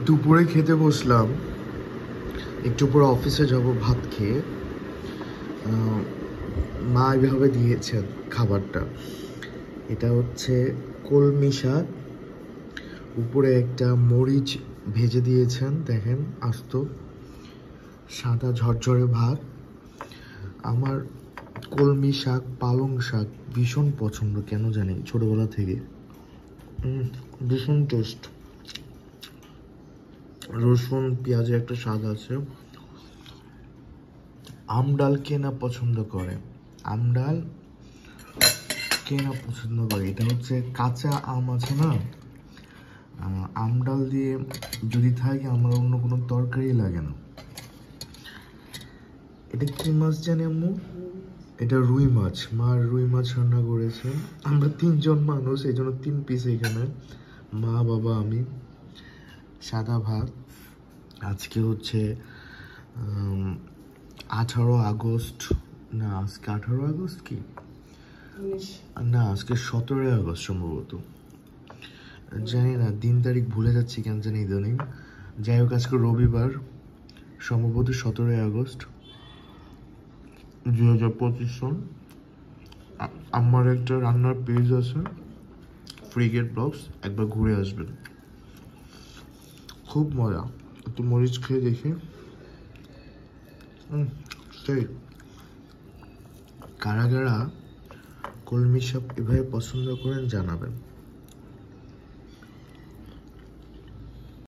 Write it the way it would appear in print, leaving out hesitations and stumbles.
দুপুরে খেতে বসলাম, একটু পরে অফিসে যাব ভাত খেয়ে। মা এভাবে দিয়েছেন খাবারটা। এটা হচ্ছে কলমি শাক, উপরে একটা মরিচ ভেজে দিয়েছেন, দেখেন আস্ত, সাদা ঝরঝরে ভাত। আমার কলমি শাক, পালং শাক ভীষণ পছন্দ, কেন জানি ছোটবেলা থেকে। ভীষণ টেস্ট, রসুন পেঁয়াজের একটা স্বাদ আছে। আমডাল কেনা পছন্দ করে, আমডাল কেনা পছন্দ করে। এটা হচ্ছে কাঁচা আম আছে না, আমডাল দিয়ে যদি থাকে আমার অন্য কোনো তরকারি লাগে না। এটা কি মাছ জানি আম্মু? এটা রুই মাছ, মা রুই মাছ রান্না করেছে। আমরা 3 জন মানুষ, এই জন্য 3 পিস এখানে, মা বাবা আমি। সাদা ভাত। আজকে হচ্ছে 18 আগস্ট, না আজকে 18 আগস্ট কি না, আজকে 17 আগস্ট সম্ভবত, জানি না, দিন তারিখ ভুলে যাচ্ছি কেন জানি ইদানিং। যাই হোক, আজকে রবিবার, সম্ভবত 17 আগস্ট 2025 সন। আমার একটা রান্নার পেজ আছে, ফ্রিগেট ব্লগস, একবার ঘুরে আসবেন, খুব মজা। একটু মরিচ খেয়ে দেখি। সেই কারা কারা কলমি শাক এভাবে পছন্দ করেন জানাবেন।